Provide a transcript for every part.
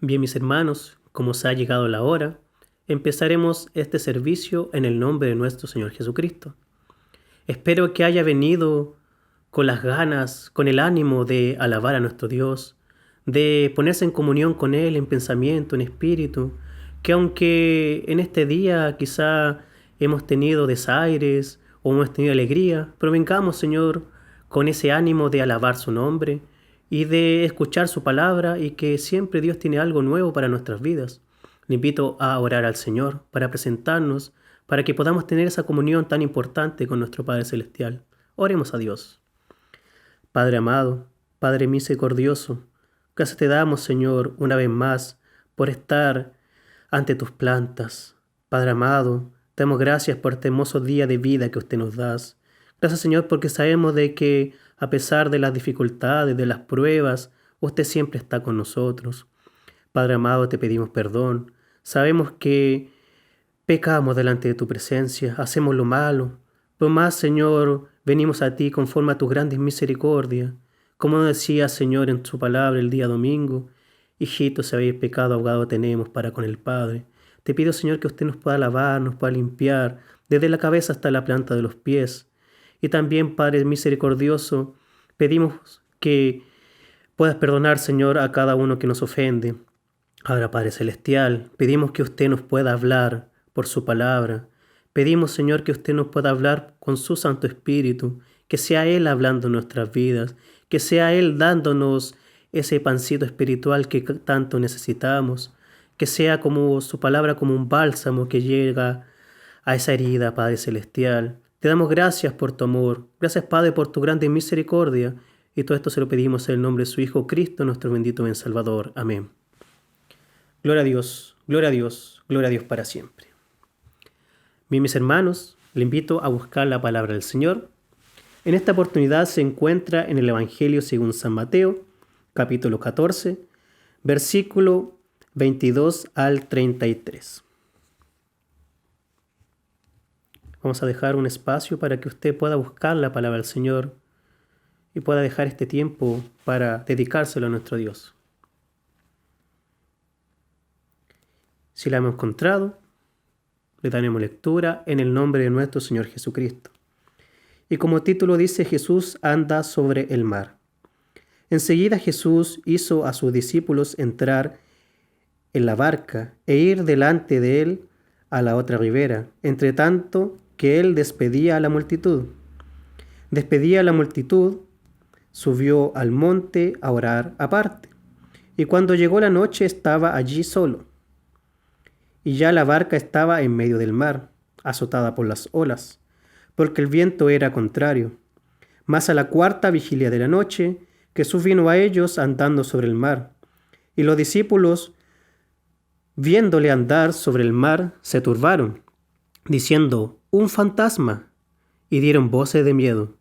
Bien, mis hermanos, como se ha llegado la hora, empezaremos este servicio en el nombre de nuestro Señor Jesucristo. Espero que haya venido con las ganas, con el ánimo de alabar a nuestro Dios, de ponerse en comunión con Él en pensamiento, en espíritu, que aunque en este día quizá hemos tenido desaires o hemos tenido alegría, pero vengamos, Señor, con ese ánimo de alabar su nombre y de escuchar su palabra y que siempre Dios tiene algo nuevo para nuestras vidas. Le invito a orar al Señor para presentarnos, para que podamos tener esa comunión tan importante con nuestro Padre Celestial. Oremos a Dios. Padre amado, Padre misericordioso, gracias te damos, Señor, una vez más por estar ante tus plantas. Padre amado, te damos gracias por este hermoso día de vida que usted nos da. Gracias, Señor, porque sabemos de que a pesar de las dificultades, de las pruebas, usted siempre está con nosotros. Padre amado, te pedimos perdón. Sabemos que pecamos delante de tu presencia, hacemos lo malo, pero más, Señor, venimos a ti conforme a tus grandes misericordias. Como decía, Señor, en su palabra el día domingo, hijitos, si habéis pecado, abogado tenemos para con el Padre. Te pido, Señor, que usted nos pueda lavar, nos pueda limpiar, desde la cabeza hasta la planta de los pies. Y también, Padre misericordioso, pedimos que puedas perdonar, Señor, a cada uno que nos ofende. Ahora, Padre Celestial, pedimos que usted nos pueda hablar por su palabra. Pedimos, Señor, que usted nos pueda hablar con su Santo Espíritu, que sea Él hablando en nuestras vidas, que sea Él dándonos ese pancito espiritual que tanto necesitamos, que sea como su palabra como un bálsamo que llega a esa herida, Padre Celestial. Te damos gracias por tu amor, gracias, Padre, por tu grande misericordia, y todo esto se lo pedimos en el nombre de su Hijo Cristo, nuestro bendito Ben Salvador. Amén. Gloria a Dios, gloria a Dios, gloria a Dios para siempre. Bien, mis hermanos, le invito a buscar la palabra del Señor. En esta oportunidad se encuentra en el Evangelio según San Mateo, capítulo 14, versículo 22 al 33. Vamos a dejar un espacio para que usted pueda buscar la palabra del Señor y pueda dejar este tiempo para dedicárselo a nuestro Dios. Si la hemos encontrado, le daremos lectura en el nombre de nuestro Señor Jesucristo. Y como título dice, Jesús anda sobre el mar. Enseguida Jesús hizo a sus discípulos entrar en la barca e ir delante de él a la otra ribera, entre tanto que él despedía a la multitud. Despedía a la multitud, subió al monte a orar aparte. Y cuando llegó la noche estaba allí solo. Y ya la barca estaba en medio del mar, azotada por las olas, porque el viento era contrario. Mas a la cuarta vigilia de la noche, Jesús vino a ellos andando sobre el mar. Y los discípulos, viéndole andar sobre el mar, se turbaron, diciendo, «¡Un fantasma!», y dieron voces de miedo.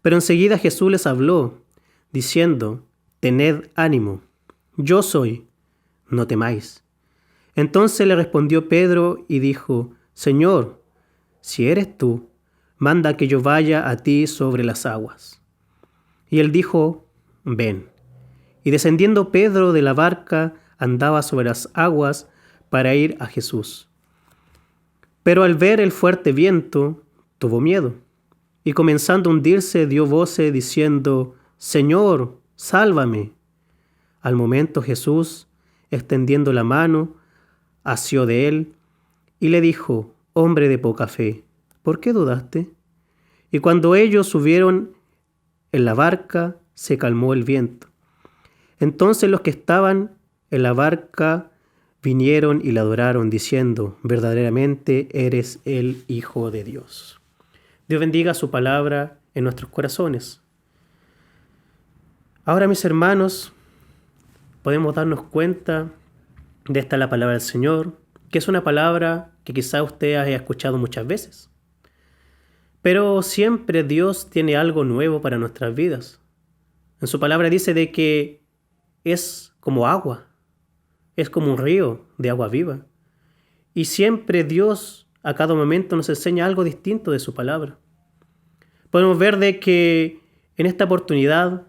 Pero enseguida Jesús les habló, diciendo, «Tened ánimo, yo soy, no temáis». Entonces le respondió Pedro y dijo, «Señor, si eres tú, manda que yo vaya a ti sobre las aguas». Y él dijo, «Ven». Y descendiendo Pedro de la barca, andaba sobre las aguas para ir a Jesús. Pero al ver el fuerte viento, tuvo miedo, y comenzando a hundirse, dio voces diciendo, «Señor, sálvame». Al momento Jesús, extendiendo la mano, asió de él y le dijo, «Hombre de poca fe, ¿por qué dudaste?». Y cuando ellos subieron en la barca, se calmó el viento. Entonces los que estaban en la barca vinieron y le adoraron, diciendo, «Verdaderamente eres el Hijo de Dios». Dios bendiga su palabra en nuestros corazones. Ahora, mis hermanos, podemos darnos cuenta de esta la palabra del Señor, que es una palabra que quizá usted haya escuchado muchas veces. Pero siempre Dios tiene algo nuevo para nuestras vidas. En su palabra dice de que es como agua, es como un río de agua viva. Y siempre Dios a cada momento nos enseña algo distinto de su palabra. Podemos ver de que en esta oportunidad,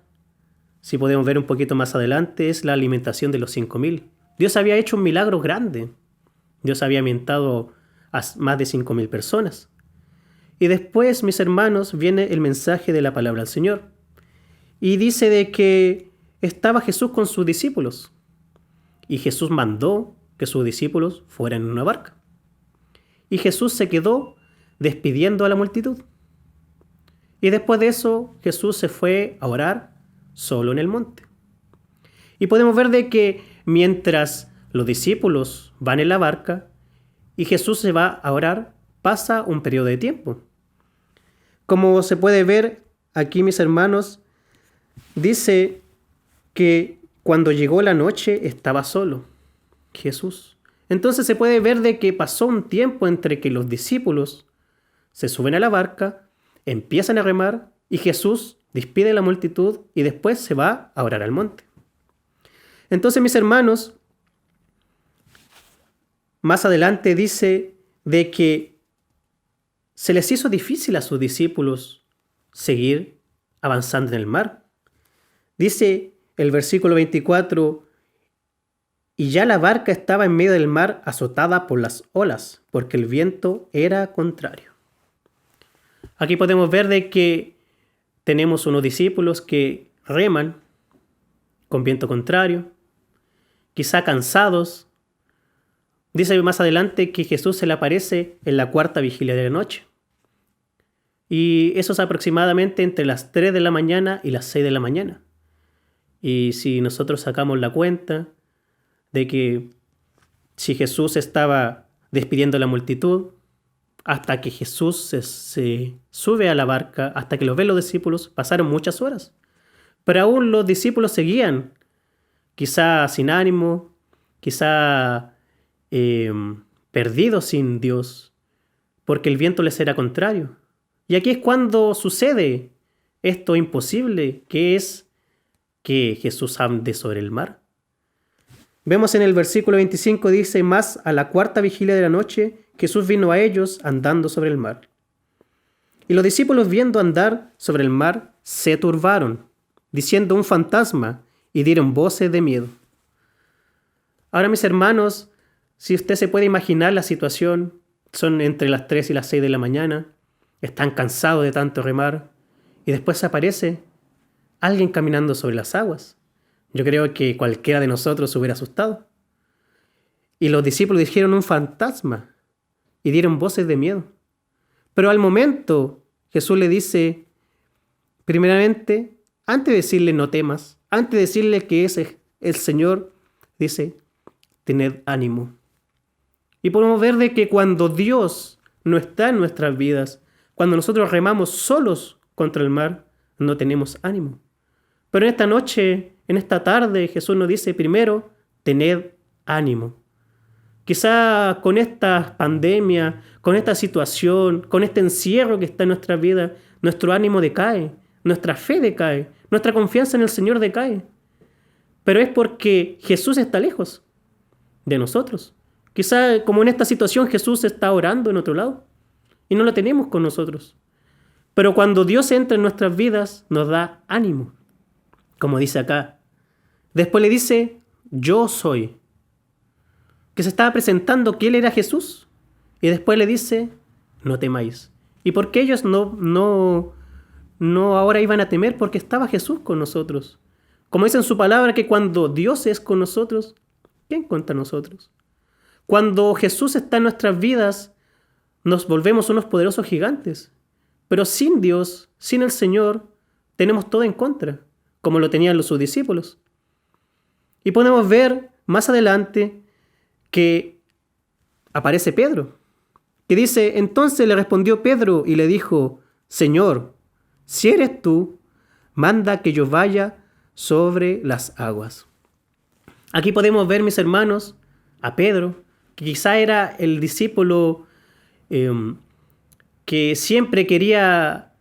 si podemos ver un poquito más adelante, es la alimentación de los 5,000. Dios había hecho un milagro grande. Dios había alimentado a más de 5.000 personas. Y después, mis hermanos, viene el mensaje de la palabra del Señor. Y dice de que estaba Jesús con sus discípulos. Y Jesús mandó que sus discípulos fueran en una barca. Y Jesús se quedó despidiendo a la multitud. Y después de eso, Jesús se fue a orar solo en el monte. Y podemos ver de que mientras los discípulos van en la barca y Jesús se va a orar, pasa un periodo de tiempo. Como se puede ver aquí, mis hermanos, dice que cuando llegó la noche estaba solo Jesús. Entonces se puede ver de que pasó un tiempo entre que los discípulos se suben a la barca, empiezan a remar y Jesús despide a la multitud y después se va a orar al monte. Entonces, mis hermanos, más adelante dice de que se les hizo difícil a sus discípulos seguir avanzando en el mar. Dice el versículo 24, y ya la barca estaba en medio del mar azotada por las olas, porque el viento era contrario. Aquí podemos ver de que tenemos unos discípulos que reman con viento contrario, quizá cansados. Dice más adelante que Jesús se le aparece en la cuarta vigilia de la noche. Y eso es aproximadamente entre las 3 de la mañana y las 6 de la mañana. Y si nosotros sacamos la cuenta de que si Jesús estaba despidiendo a la multitud, hasta que Jesús se sube a la barca, hasta que lo ven los discípulos, pasaron muchas horas. Pero aún los discípulos seguían, quizá sin ánimo, quizá perdidos sin Dios, porque el viento les era contrario. Y aquí es cuando sucede esto imposible, que es que Jesús ande sobre el mar. Vemos en el versículo 25, dice, más a la cuarta vigilia de la noche, Jesús vino a ellos andando sobre el mar. Y los discípulos, viendo andar sobre el mar, se turbaron, diciendo un fantasma, y dieron voces de miedo. Ahora, mis hermanos, si usted se puede imaginar la situación, son entre las 3 y las 6 de la mañana, están cansados de tanto remar, y después aparece alguien caminando sobre las aguas. Yo creo que cualquiera de nosotros se hubiera asustado. Y los discípulos dijeron un fantasma y dieron voces de miedo. Pero al momento Jesús le dice, primeramente, antes de decirle no temas, antes de decirle que es el Señor, dice, tened ánimo. Y podemos ver de que cuando Dios no está en nuestras vidas, cuando nosotros remamos solos contra el mar, no tenemos ánimo. Pero en esta noche, en esta tarde, Jesús nos dice primero, tened ánimo. Quizá con esta pandemia, con esta situación, con este encierro que está en nuestra vida, nuestro ánimo decae, nuestra fe decae, nuestra confianza en el Señor decae. Pero es porque Jesús está lejos de nosotros. Quizá como en esta situación Jesús está orando en otro lado y no lo tenemos con nosotros. Pero cuando Dios entra en nuestras vidas, nos da ánimo. Como dice acá. Después le dice, yo soy. Que se estaba presentando que Él era Jesús. Y después le dice, no temáis. ¿Y por qué ellos no ahora iban a temer? Porque estaba Jesús con nosotros. Como dice en su palabra, que cuando Dios es con nosotros, ¿quién contra nosotros? Cuando Jesús está en nuestras vidas, nos volvemos unos poderosos gigantes. Pero sin Dios, sin el Señor, tenemos todo en contra, como lo tenían sus discípulos. Y podemos ver más adelante que aparece Pedro, que dice, entonces le respondió Pedro y le dijo, Señor, si eres tú, manda que yo vaya sobre las aguas. Aquí podemos ver, mis hermanos, a Pedro, que quizá era el discípulo que siempre quería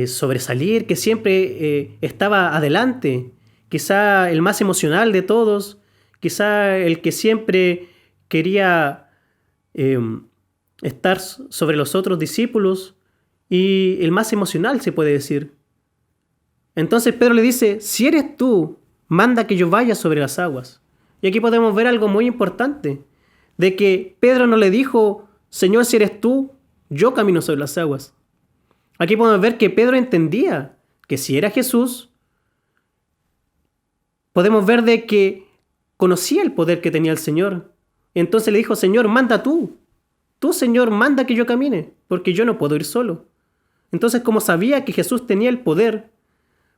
sobresalir, que siempre estaba adelante, quizá el más emocional de todos, quizá el que siempre quería estar sobre los otros discípulos y el más emocional, se puede decir. Entonces Pedro le dice, si eres tú, manda que yo vaya sobre las aguas. Y aquí podemos ver algo muy importante, de que Pedro no le dijo, Señor, si eres tú, yo camino sobre las aguas. Aquí podemos ver que Pedro entendía que si era Jesús, podemos ver de que conocía el poder que tenía el Señor. Entonces le dijo, Señor, manda tú. Tú, Señor, manda que yo camine, porque yo no puedo ir solo. Entonces, como sabía que Jesús tenía el poder,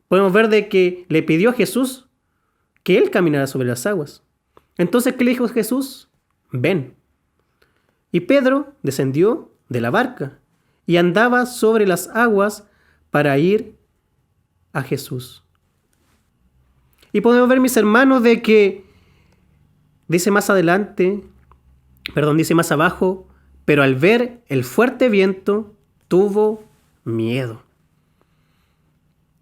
podemos ver de que le pidió a Jesús que él caminara sobre las aguas. Entonces, ¿qué le dijo Jesús? Ven. Y Pedro descendió de la barca y andaba sobre las aguas para ir a Jesús. Y podemos ver, mis hermanos, de que dice más abajo, pero al ver el fuerte viento, tuvo miedo.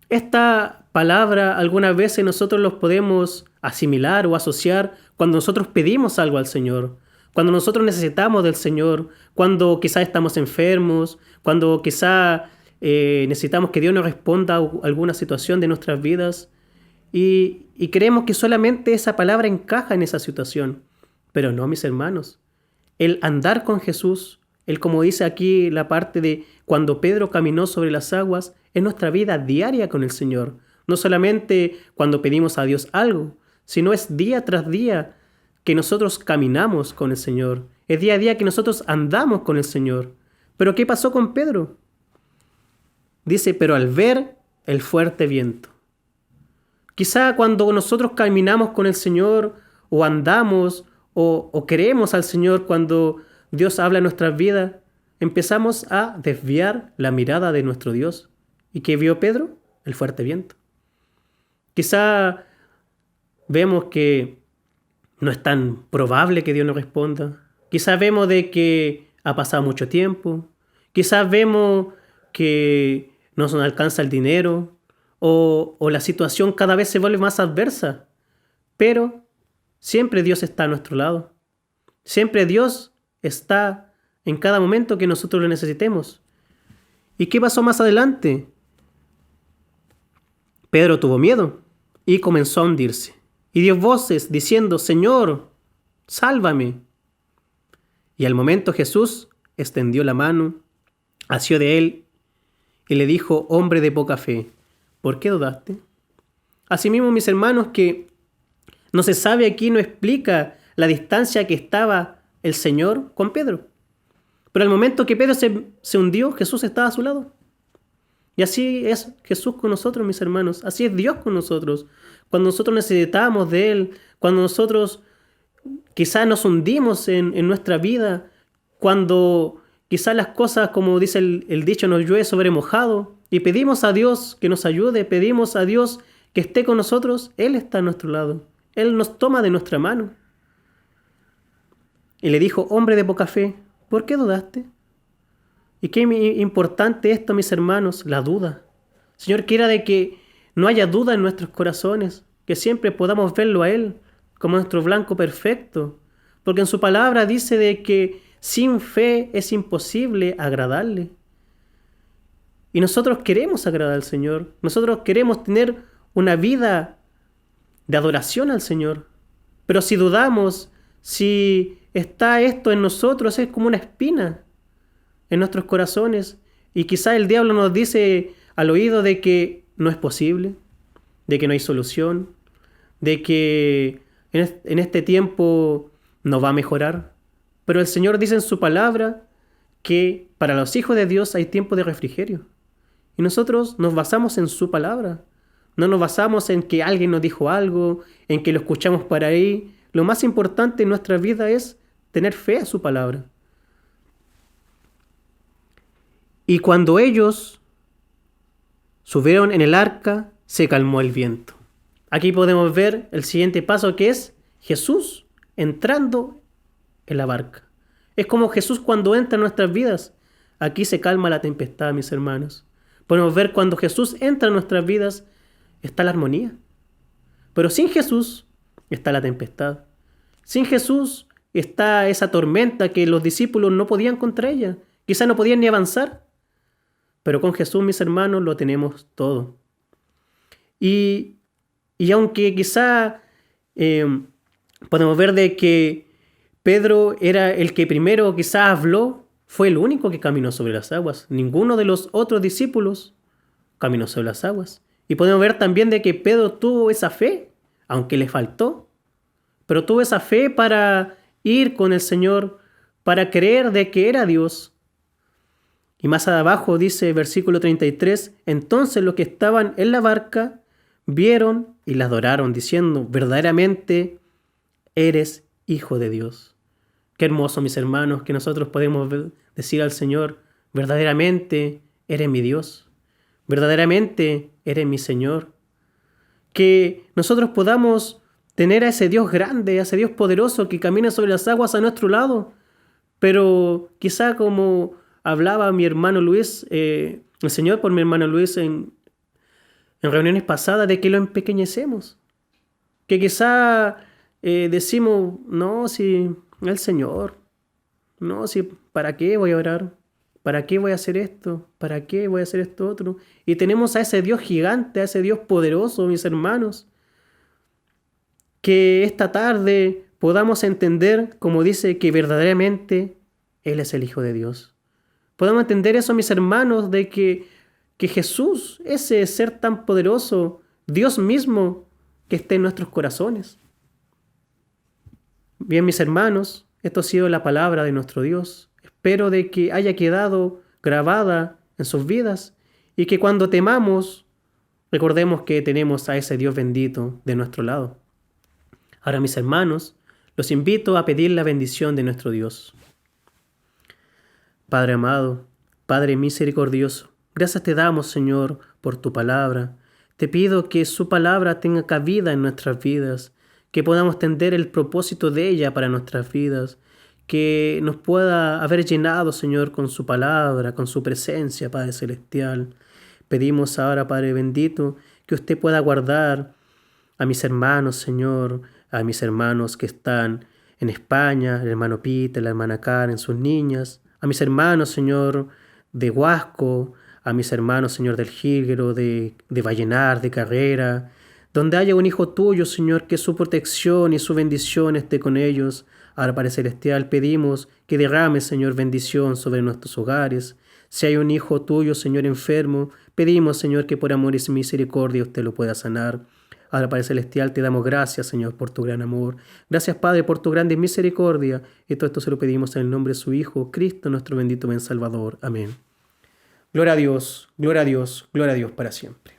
Esta palabra algunas veces nosotros los podemos asimilar o asociar cuando nosotros pedimos algo al Señor, cuando nosotros necesitamos del Señor, cuando quizás estamos enfermos, cuando quizás necesitamos que Dios nos responda a alguna situación de nuestras vidas y creemos que solamente esa palabra encaja en esa situación. Pero no, mis hermanos. El andar con Jesús, el como dice aquí la parte de cuando Pedro caminó sobre las aguas, es nuestra vida diaria con el Señor. No solamente cuando pedimos a Dios algo, sino es día tras día que nosotros caminamos con el Señor. Es día a día que nosotros andamos con el Señor. ¿Pero qué pasó con Pedro? Dice, pero al ver el fuerte viento. Quizá cuando nosotros caminamos con el Señor o andamos o creemos al Señor, cuando Dios habla en nuestras vidas, empezamos a desviar la mirada de nuestro Dios. ¿Y qué vio Pedro? El fuerte viento. Quizá vemos que no es tan probable que Dios nos responda. Quizá vemos de que ha pasado mucho tiempo. Quizás vemos que no nos alcanza el dinero o la situación cada vez se vuelve más adversa. Pero siempre Dios está a nuestro lado. Siempre Dios está en cada momento que nosotros lo necesitemos. ¿Y qué pasó más adelante? Pedro tuvo miedo y comenzó a hundirse. Y dio voces diciendo, Señor, sálvame. Y al momento Jesús extendió la mano, asió de él y le dijo, hombre de poca fe, ¿por qué dudaste? Asimismo, mis hermanos, que no se sabe aquí, no explica la distancia que estaba el Señor con Pedro. Pero al momento que Pedro se hundió, Jesús estaba a su lado. Y así es Jesús con nosotros, mis hermanos. Así es Dios con nosotros. Cuando nosotros necesitamos de Él, cuando nosotros quizás nos hundimos en nuestra vida, cuando quizás las cosas, como dice el dicho, nos llueve sobre mojado, y pedimos a Dios que nos ayude, pedimos a Dios que esté con nosotros, Él está a nuestro lado. Él nos toma de nuestra mano. Y le dijo, hombre de poca fe, ¿por qué dudaste? Y qué importante esto, mis hermanos, la duda. Señor, quiera de que no haya duda en nuestros corazones, que siempre podamos verlo a Él como nuestro blanco perfecto, porque en su palabra dice de que sin fe es imposible agradarle. Y nosotros queremos agradar al Señor, nosotros queremos tener una vida de adoración al Señor, pero si dudamos, si está esto en nosotros, es como una espina en nuestros corazones, y quizá el diablo nos dice al oído de que no es posible, de que no hay solución, de que en este tiempo no va a mejorar. Pero el Señor dice en su palabra que para los hijos de Dios hay tiempo de refrigerio. Y nosotros nos basamos en su palabra. No nos basamos en que alguien nos dijo algo, en que lo escuchamos por ahí. Lo más importante en nuestra vida es tener fe a su palabra. Y cuando ellos subieron en el arca, se calmó el viento. Aquí podemos ver el siguiente paso, que es Jesús entrando en la barca. Es como Jesús cuando entra en nuestras vidas. Aquí se calma la tempestad, mis hermanos. Podemos ver cuando Jesús entra en nuestras vidas, está la armonía. Pero sin Jesús está la tempestad. Sin Jesús está esa tormenta que los discípulos no podían contra ella. Quizás no podían ni avanzar. Pero con Jesús, mis hermanos, lo tenemos todo. Y aunque quizá Podemos ver de que Pedro era el que primero quizás habló, fue el único que caminó sobre las aguas. Ninguno de los otros discípulos caminó sobre las aguas. Y podemos ver también de que Pedro tuvo esa fe, aunque le faltó, pero tuvo esa fe para ir con el Señor, para creer de que era Dios. Y más abajo dice, versículo 33, entonces los que estaban en la barca vieron y la adoraron, diciendo, verdaderamente eres Hijo de Dios. Qué hermoso, mis hermanos, que nosotros podemos decir al Señor, verdaderamente eres mi Dios, verdaderamente eres mi Señor. Que nosotros podamos tener a ese Dios grande, a ese Dios poderoso que camina sobre las aguas a nuestro lado. Pero quizá como hablaba mi hermano Luis, el Señor por mi hermano Luis en reuniones pasadas, de que lo empequeñecemos. Que quizá decimos, no, si el Señor, no, si ¿para qué voy a orar? ¿Para qué voy a hacer esto? ¿Para qué voy a hacer esto otro? Y tenemos a ese Dios gigante, a ese Dios poderoso, mis hermanos. Que esta tarde podamos entender, como dice, que verdaderamente Él es el Hijo de Dios. Podamos entender eso, mis hermanos, de que Jesús, ese ser tan poderoso, Dios mismo, que esté en nuestros corazones. Bien, mis hermanos, esto ha sido la palabra de nuestro Dios. Espero de que haya quedado grabada en sus vidas y que cuando temamos, recordemos que tenemos a ese Dios bendito de nuestro lado. Ahora, mis hermanos, los invito a pedir la bendición de nuestro Dios. Padre amado, Padre misericordioso, gracias te damos, Señor, por tu palabra. Te pido que su palabra tenga cabida en nuestras vidas, que podamos entender el propósito de ella para nuestras vidas, que nos pueda haber llenado, Señor, con su palabra, con su presencia, Padre celestial. Pedimos ahora, Padre bendito, que usted pueda guardar a mis hermanos, Señor, a mis hermanos que están en España, el hermano Peter, la hermana Karen, sus niñas, a mis hermanos, Señor, de Huasco, a mis hermanos, Señor, del Jilguero, de Vallenar, de Carrera, donde haya un hijo tuyo, Señor, que su protección y su bendición esté con ellos. Ahora, Padre Celestial, pedimos que derrame, Señor, bendición sobre nuestros hogares. Si hay un hijo tuyo, Señor, enfermo, pedimos, Señor, que por amor y misericordia usted lo pueda sanar. Ahora, Padre Celestial, te damos gracias, Señor, por tu gran amor. Gracias, Padre, por tu grande misericordia. Y todo esto se lo pedimos en el nombre de su Hijo, Cristo, nuestro bendito Ben Salvador. Amén. Gloria a Dios, gloria a Dios, gloria a Dios para siempre.